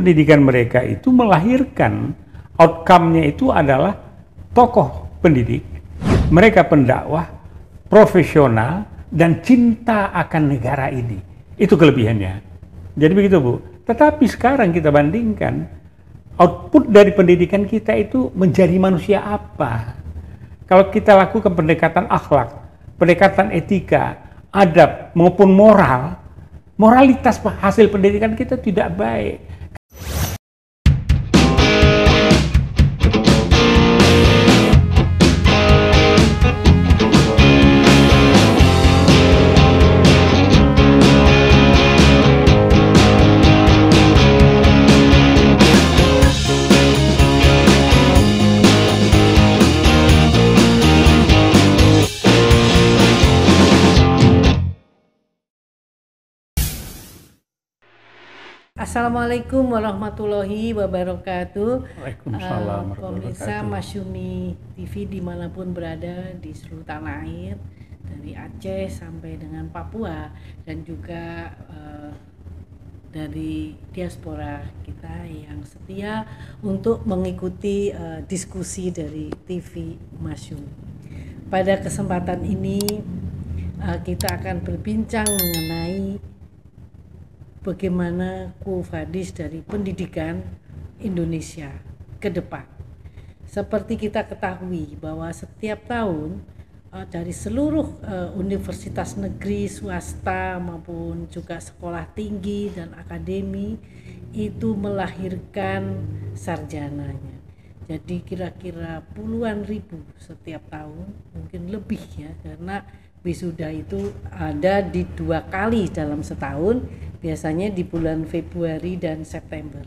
pendidikan mereka itu melahirkan outcome-nya itu adalah tokoh pendidik, mereka pendakwah, profesional, dan cinta akan negara ini. Itu kelebihannya. Jadi begitu, Bu. Tetapi sekarang kita bandingkan, output dari pendidikan kita itu menjadi manusia apa? Kalau kita lakukan pendekatan akhlak, pendekatan etika, adab, maupun moral, moralitas hasil pendidikan kita tidak baik. Assalamualaikum warahmatullahi wabarakatuh. Waalaikumsalam Pemirsa Masyumi TV dimanapun berada di seluruh tanah air, dari Aceh sampai dengan Papua, dan juga dari diaspora kita yang setia untuk mengikuti diskusi dari TV Masyumi. Pada kesempatan ini kita akan berbincang mengenai bagaimana Quo Vadis dari pendidikan Indonesia ke depan. Seperti kita ketahui bahwa setiap tahun dari seluruh universitas negeri, swasta maupun juga sekolah tinggi dan akademi itu melahirkan sarjananya. Jadi kira-kira puluhan ribu setiap tahun, mungkin lebih ya, karena wisuda itu ada di 2 kali dalam setahun, biasanya di bulan Februari dan September.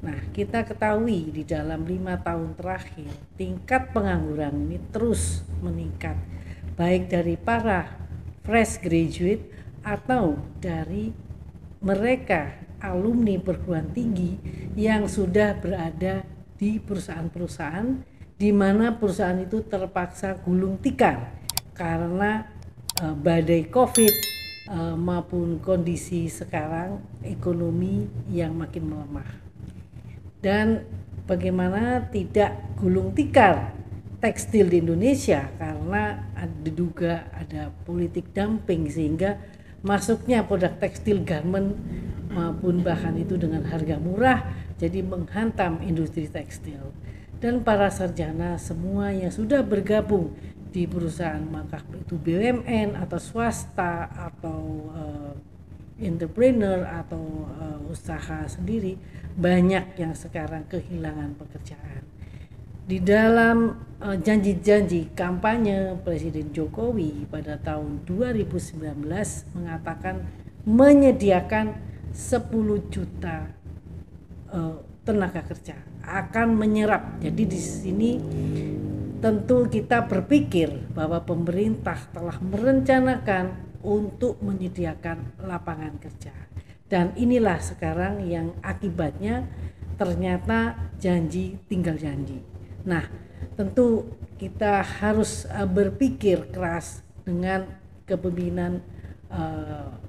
Nah, kita ketahui di dalam 5 tahun terakhir tingkat pengangguran ini terus meningkat, baik dari para fresh graduate atau dari mereka alumni perguruan tinggi yang sudah berada di perusahaan-perusahaan di mana perusahaan itu terpaksa gulung tikar karena badai COVID maupun kondisi sekarang ekonomi yang makin melemah. Dan bagaimana tidak gulung tikar tekstil di Indonesia karena diduga ada politik dumping sehingga masuknya produk tekstil garment maupun bahan itu dengan harga murah jadi menghantam industri tekstil. Dan para sarjana semua yang sudah bergabung di perusahaan, maka itu BUMN atau swasta atau entrepreneur atau usaha sendiri, banyak yang sekarang kehilangan pekerjaan. Di dalam janji-janji kampanye Presiden Jokowi pada tahun 2019 mengatakan menyediakan 10 juta tenaga kerja akan menyerap. Jadi di sini tentu kita berpikir bahwa pemerintah telah merencanakan untuk menyediakan lapangan kerja. Dan inilah sekarang yang akibatnya ternyata janji tinggal janji. Nah, tentu kita harus berpikir keras dengan kepemimpinan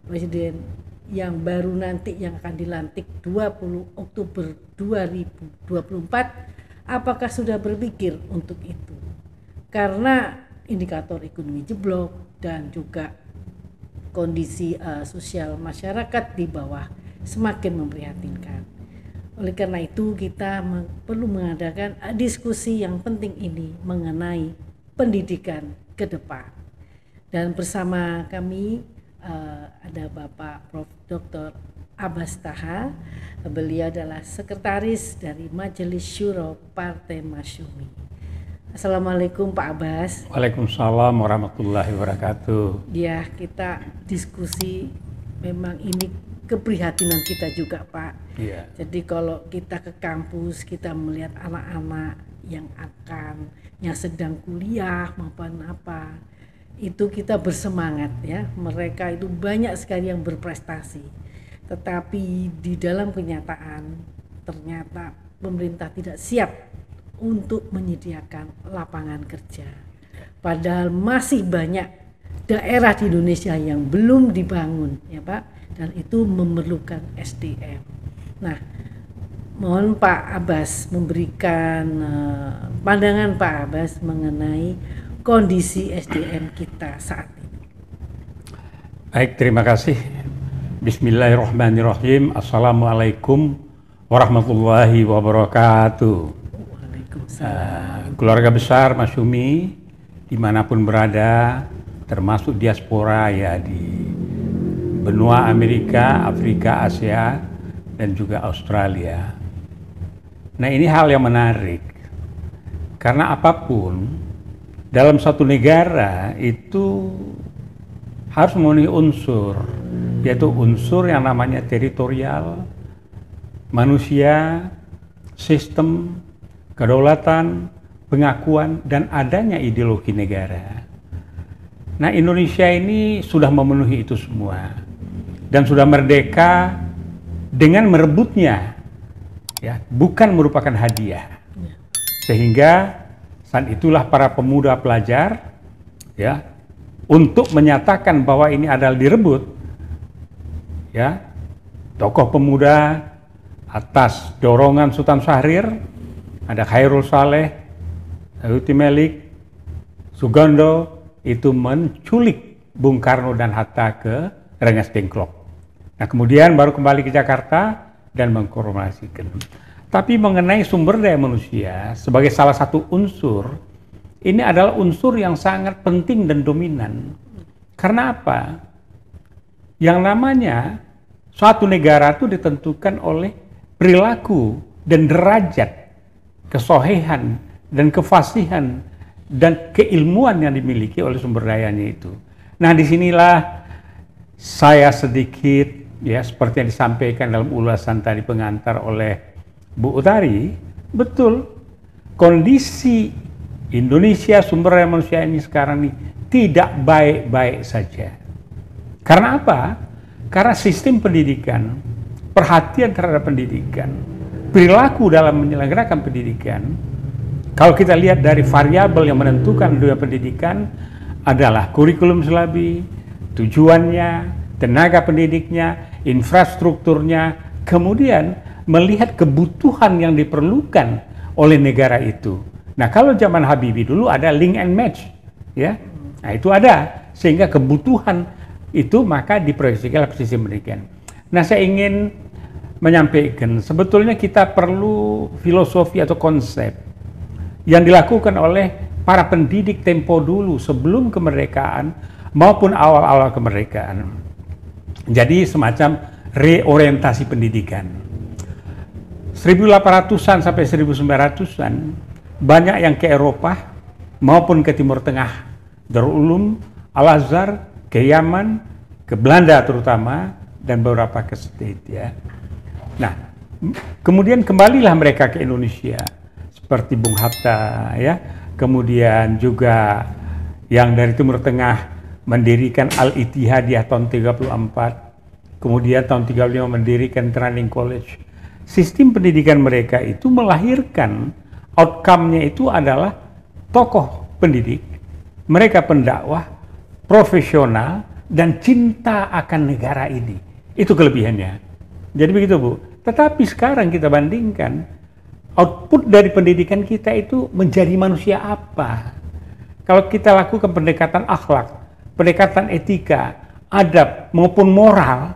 Presiden yang baru nanti yang akan dilantik 20 Oktober 2024. Apakah sudah berpikir untuk itu? Karena indikator ekonomi jeblok dan juga kondisi sosial masyarakat di bawah semakin memprihatinkan. Oleh karena itu kita perlu mengadakan diskusi yang penting ini mengenai pendidikan ke depan. Dan bersama kami ada Bapak Prof. Dr. Abbas Taha. Beliau adalah sekretaris dari Majelis Syuro Partai Masyumi. Assalamualaikum Pak Abbas. Waalaikumsalam warahmatullahi wabarakatuh. Ya, kita diskusi, memang ini keprihatinan kita juga Pak. Iya. Jadi kalau kita ke kampus, kita melihat anak-anak yang sedang kuliah maupun apa, itu kita bersemangat ya. Mereka itu banyak sekali yang berprestasi. Tetapi di dalam kenyataan ternyata pemerintah tidak siap untuk menyediakan lapangan kerja. Padahal masih banyak daerah di Indonesia yang belum dibangun ya Pak, dan itu memerlukan SDM. Nah, Mohon Pak Abbas memberikan pandangan Pak Abbas mengenai kondisi SDM kita saat ini. Baik, terima kasih. Bismillahirrahmanirrahim. Assalamualaikum warahmatullahi wabarakatuh. Waalaikumsalam. Keluarga besar Masyumi dimanapun berada, termasuk diaspora ya di benua Amerika, Afrika, Asia, dan juga Australia. Nah, ini hal yang menarik, karena apapun dalam satu negara itu harus memenuhi unsur, yaitu unsur yang namanya teritorial, manusia, sistem, kedaulatan, pengakuan, dan adanya ideologi negara. Nah, Indonesia ini sudah memenuhi itu semua dan sudah merdeka dengan merebutnya, ya, bukan merupakan hadiah. Sehingga saat itulah para pemuda pelajar, ya, untuk menyatakan bahwa ini adalah direbut, ya, tokoh pemuda atas dorongan Sultan Syahrir, ada Khairul Saleh, Sayuti Melik, Sugando, itu menculik Bung Karno dan Hatta ke Rengas Dengklok. Nah, kemudian baru kembali ke Jakarta dan mengkoronasikan. Tapi mengenai sumber daya manusia sebagai salah satu unsur, ini adalah unsur yang sangat penting dan dominan. Karena apa? Yang namanya suatu negara itu ditentukan oleh perilaku dan derajat, kesohihan dan kefasihan dan keilmuan yang dimiliki oleh sumber dayanya itu. Nah, disinilah saya sedikit, ya, seperti yang disampaikan dalam ulasan tadi pengantar oleh Bu Utari, betul, kondisi Indonesia sumber daya manusia ini sekarang ini tidak baik-baik saja. Karena apa? Karena sistem pendidikan, perhatian terhadap pendidikan, perilaku dalam menyelenggarakan pendidikan, kalau kita lihat dari variabel yang menentukan dunia pendidikan adalah kurikulum silabi, tujuannya, tenaga pendidiknya, infrastrukturnya, kemudian melihat kebutuhan yang diperlukan oleh negara itu. Nah, kalau zaman Habibie dulu ada link and match, ya. Nah, itu ada, sehingga kebutuhan itu maka diproyeksikan ke sistem pendidikan. Nah, saya ingin menyampaikan sebetulnya kita perlu filosofi atau konsep yang dilakukan oleh para pendidik tempo dulu sebelum kemerdekaan maupun awal-awal kemerdekaan. Jadi semacam reorientasi pendidikan. 1800-an sampai 1900-an banyak yang ke Eropa maupun ke Timur Tengah, Darul Ulum, Al-Azhar, ke Yaman, ke Belanda terutama, dan beberapa ke State, ya. Nah, kemudian kembalilah mereka ke Indonesia seperti Bung Hatta, ya. Kemudian juga yang dari Timur Tengah mendirikan Al-Ittihadiyah tahun 34, kemudian tahun 35 mendirikan Training College. Sistem pendidikan mereka itu melahirkan outcome-nya itu adalah tokoh pendidik, mereka pendakwah, profesional, dan cinta akan negara ini. Itu kelebihannya. Jadi begitu, Bu. Tetapi sekarang kita bandingkan, output dari pendidikan kita itu menjadi manusia apa? Kalau kita lakukan pendekatan akhlak, pendekatan etika, adab maupun moral,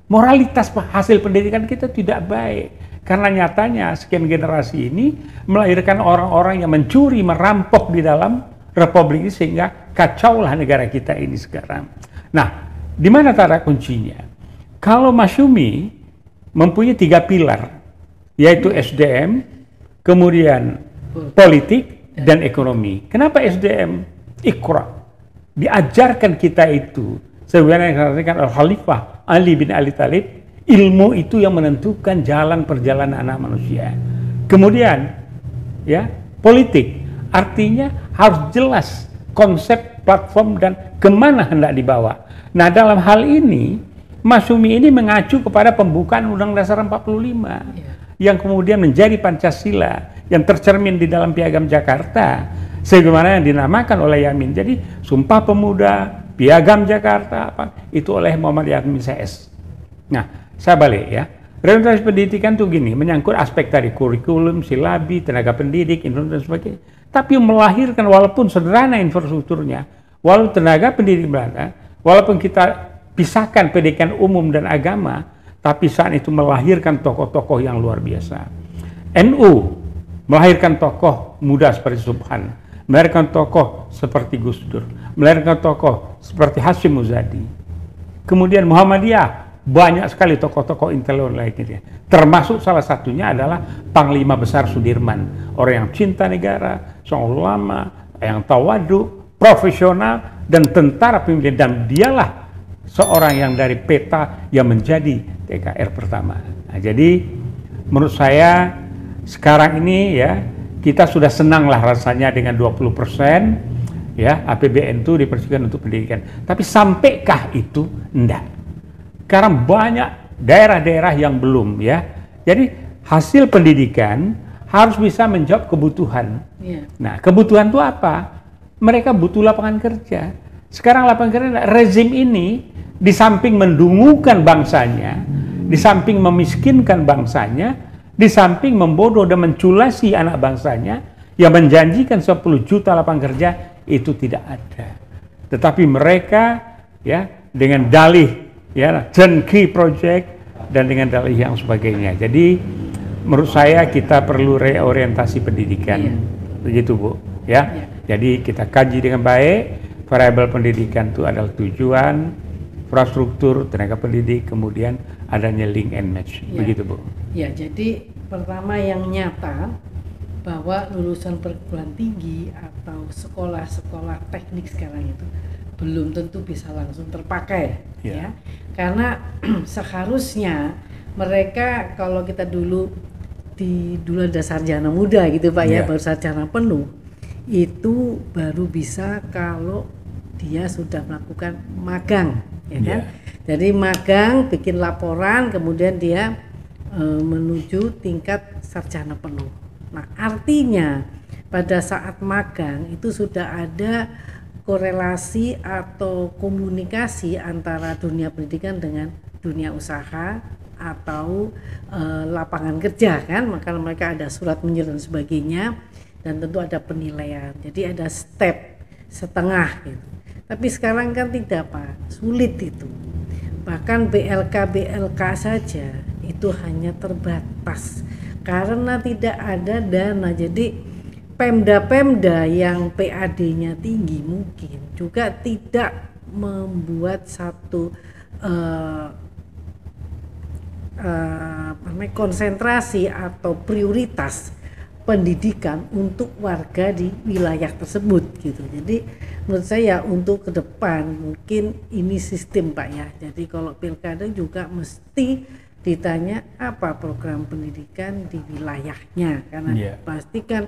moralitas hasil pendidikan kita tidak baik. Karena nyatanya sekian generasi ini melahirkan orang-orang yang mencuri, merampok di dalam republik ini sehingga kacaulah negara kita ini sekarang. Nah, di mana tanda kuncinya? Kalau Masyumi mempunyai 3 pilar, yaitu SDM, kemudian politik, dan ekonomi. Kenapa SDM? Iqra. Diajarkan kita itu, sebagaimana yang dikatakan oleh Khalifah Ali bin Ali Thalib, ilmu itu yang menentukan jalan perjalanan anak manusia. Kemudian, ya, politik, artinya harus jelas konsep, platform, dan kemana hendak dibawa. Nah, dalam hal ini, Masyumi ini mengacu kepada pembukaan Undang Dasar 45, yang kemudian menjadi Pancasila, yang tercermin di dalam Piagam Jakarta, sebagaimana yang dinamakan oleh Yamin. Jadi, Sumpah Pemuda, Piagam Jakarta, itu oleh Muhammad Yamin CS. Nah, saya balik, ya. Reorientasi pendidikan tuh gini, menyangkut aspek tadi kurikulum, silabi, tenaga pendidik, dan sebagainya. Tapi melahirkan walaupun sederhana infrastrukturnya, walaupun tenaga pendidik Belanda, walaupun kita pisahkan pendidikan umum dan agama, tapi saat itu melahirkan tokoh-tokoh yang luar biasa. NU melahirkan tokoh muda seperti Subhan, melahirkan tokoh seperti Gus Dur, melahirkan tokoh seperti Hasyim Muzadi. Kemudian Muhammadiyah, banyak sekali tokoh-tokoh intelektual lainnya. Termasuk salah satunya adalah Panglima Besar Sudirman, orang yang cinta negara, seorang ulama, yang tawadu, profesional, dan tentara pemimpin. Dan dialah seorang yang dari peta yang menjadi TKR pertama. Nah, jadi menurut saya sekarang ini ya kita sudah senanglah rasanya dengan 20% ya APBN itu dipersiapkan untuk pendidikan. Tapi sampaikah itu? Enggak. Sekarang banyak daerah-daerah yang belum ya. Jadi hasil pendidikan harus bisa menjawab kebutuhan. Yeah. Nah, kebutuhan itu apa? Mereka butuh lapangan kerja. Sekarang lapangan kerja, rezim ini di samping mendungukan bangsanya, di samping memiskinkan bangsanya, di samping membodoh dan menculasi anak bangsanya, yang menjanjikan 10 juta lapangan kerja itu tidak ada. Tetapi mereka ya dengan dalih ya turnkey project dan dengan dalih yang sebagainya. Jadi menurut saya kita perlu reorientasi pendidikan. Iya. Begitu Bu ya. Iya. Jadi kita kaji dengan baik variabel pendidikan itu adalah tujuan, infrastruktur, tenaga pendidik, kemudian adanya link and match. Iya. Begitu Bu. Ya, jadi pertama yang nyata bahwa lulusan perguruan tinggi atau sekolah-sekolah teknik sekarang itu belum tentu bisa langsung terpakai ya. Karena seharusnya mereka kalau kita dulu ada sarjana muda gitu Pak ya, baru sarjana penuh itu baru bisa kalau dia sudah melakukan magang ya kan. Jadi magang, bikin laporan, kemudian dia menuju tingkat sarjana penuh. Nah, artinya pada saat magang itu sudah ada korelasi atau komunikasi antara dunia pendidikan dengan dunia usaha atau lapangan kerja kan, maka mereka ada surat menyurat dan sebagainya, dan tentu ada penilaian. Jadi ada step setengah gitu. Tapi sekarang kan tidak Pak, sulit itu. Bahkan BLK saja itu hanya terbatas karena tidak ada dana. Jadi Pemda-pemda yang PAD-nya tinggi mungkin juga tidak membuat satu konsentrasi atau prioritas pendidikan untuk warga di wilayah tersebut gitu. Jadi menurut saya untuk ke depan mungkin ini sistem Pak ya. Jadi kalau pilkada juga mesti ditanya apa program pendidikan di wilayahnya, karena pasti kan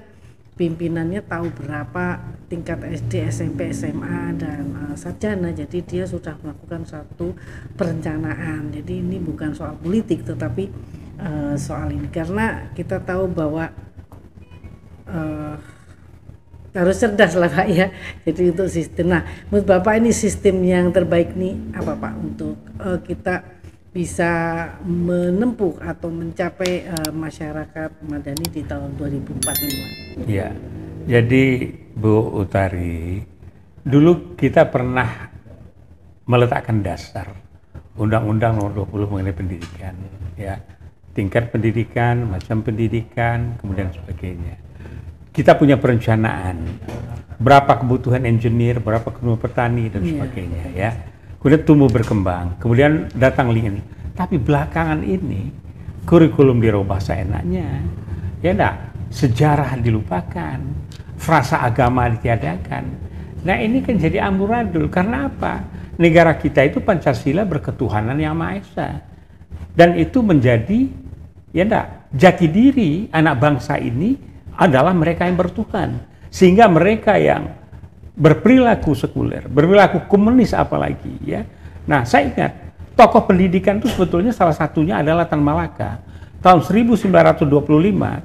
pimpinannya tahu berapa tingkat SD, SMP, SMA dan sarjana. Jadi dia sudah melakukan satu perencanaan. Jadi ini bukan soal politik tetapi soal ini, karena kita tahu bahwa harus cerdas lah Pak ya. Jadi untuk sistem. Nah, menurut Bapak ini sistem yang terbaik nih apa Pak untuk kita bisa menempuh atau mencapai masyarakat madani di tahun 2045. Ya, jadi Bu Utari, dulu kita pernah meletakkan dasar Undang-Undang Nomor 20 mengenai pendidikan, ya, tingkat pendidikan, macam pendidikan, kemudian sebagainya. Kita punya perencanaan, berapa kebutuhan engineer, berapa kebutuhan petani dan sebagainya, ya. Kemudian tumbuh berkembang, kemudian datang link. Tapi belakangan ini kurikulum dirubah seenaknya, ya enggak, sejarah dilupakan, frasa agama ditiadakan. Nah ini kan jadi amburadul, karena apa? Negara kita itu Pancasila berketuhanan yang Maha Esa, dan itu menjadi, ya enggak, jati diri anak bangsa ini adalah mereka yang bertuhan, sehingga mereka yang berperilaku sekuler, berperilaku komunis apalagi ya. Nah, saya ingat tokoh pendidikan itu sebetulnya salah satunya adalah Tan Malaka. Tahun 1925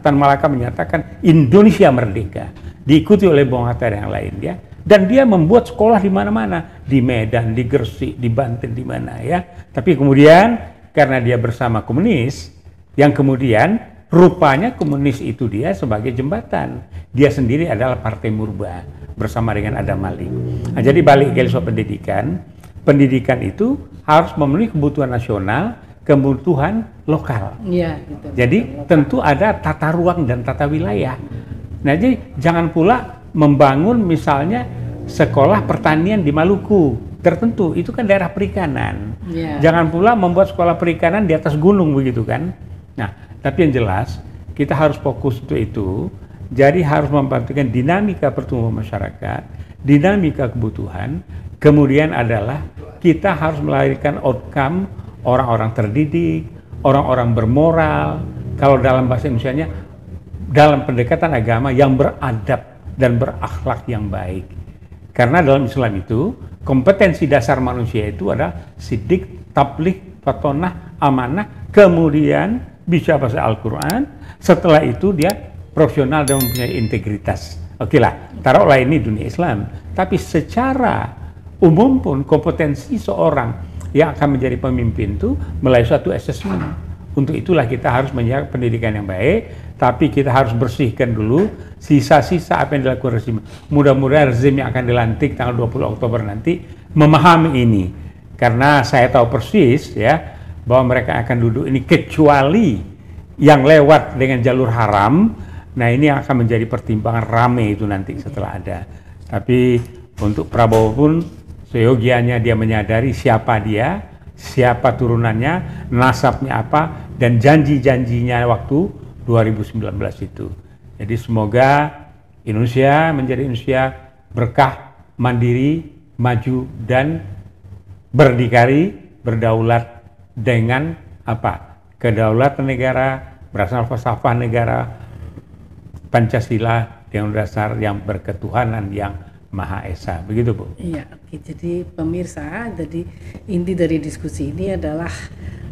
Tan Malaka menyatakan Indonesia merdeka, diikuti oleh Bung Hatta dan yang lain ya. Dan dia membuat sekolah di mana-mana, di Medan, di Gresik, di Banten, di mana ya. Tapi kemudian karena dia bersama komunis, Yang kemudian rupanya komunis itu dia sebagai jembatan. Dia sendiri adalah partai murba bersama dengan Adam Malik. Nah, jadi balik ke soal pendidikan, pendidikan itu harus memenuhi kebutuhan nasional, kebutuhan lokal. Ya, gitu. Jadi tentu ada tata ruang dan tata wilayah. Nah, jadi jangan pula membangun misalnya sekolah pertanian di Maluku tertentu, itu kan daerah perikanan. Ya. Jangan pula membuat sekolah perikanan di atas gunung begitu kan. Nah, tapi yang jelas kita harus fokus untuk itu. Jadi harus memperhatikan dinamika pertumbuhan masyarakat, dinamika kebutuhan. Kemudian adalah kita harus melahirkan outcome orang-orang terdidik, orang-orang bermoral. Kalau dalam bahasa Indonesianya, dalam pendekatan agama yang beradab dan berakhlak yang baik. Karena dalam Islam itu kompetensi dasar manusia itu adalah sidik, tabligh, fatonah, amanah, kemudian bisa bahasa Al-Quran, setelah itu dia profesional dan mempunyai integritas. Oke lah, taruhlah ini dunia Islam. Tapi secara umum pun kompetensi seorang yang akan menjadi pemimpin itu melalui suatu asesmen. Untuk itulah kita harus menjaga pendidikan yang baik, tapi kita harus bersihkan dulu sisa-sisa apa yang dilakukan rezim. Mudah-mudahan rezim yang akan dilantik tanggal 20 Oktober nanti memahami ini. Karena saya tahu persis ya, bahwa mereka akan duduk ini kecuali yang lewat dengan jalur haram. Nah, ini yang akan menjadi pertimbangan rame itu nanti setelah ada. Tapi untuk Prabowo pun seyogianya dia menyadari siapa dia, siapa turunannya, nasabnya apa, dan janji-janjinya waktu 2019 itu. Jadi semoga Indonesia menjadi Indonesia berkah, mandiri, maju, dan berdikari, berdaulat dengan apa? Kedaulatan negara, berasal falsafah negara, Pancasila yang dasar yang berketuhanan yang Maha Esa. Begitu, Bu? Iya, oke. Jadi pemirsa, jadi inti dari diskusi ini adalah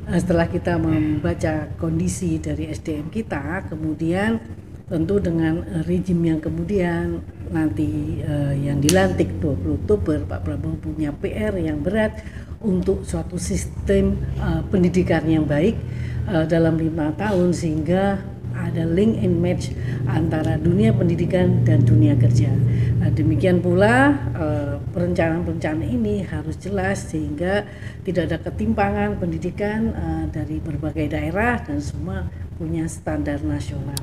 setelah kita membaca kondisi dari SDM kita, kemudian tentu dengan rejim yang kemudian nanti yang dilantik 20 Oktober, Pak Prabowo punya PR yang berat untuk suatu sistem pendidikan yang baik dalam 5 tahun, sehingga ada link and match antara dunia pendidikan dan dunia kerja. Demikian pula perencanaan-perencanaan ini harus jelas sehingga tidak ada ketimpangan pendidikan dari berbagai daerah dan semua punya standar nasional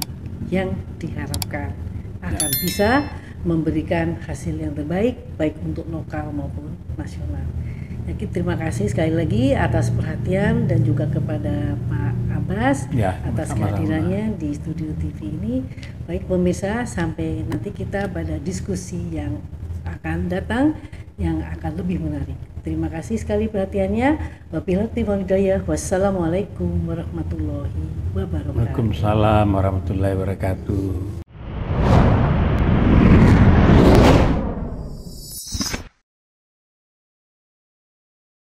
yang diharapkan akan bisa memberikan hasil yang terbaik baik untuk lokal maupun nasional. Jadi terima kasih sekali lagi atas perhatian dan juga kepada Pak Abbas atas kehadirannya di Studio TV ini. Baik pemirsa, sampai nanti kita pada diskusi yang akan datang yang akan lebih menarik. Terima kasih sekali perhatiannya. Wabillahi hidayah. Wassalamualaikum warahmatullahi wabarakatuh. Waalaikumsalam warahmatullahi wabarakatuh.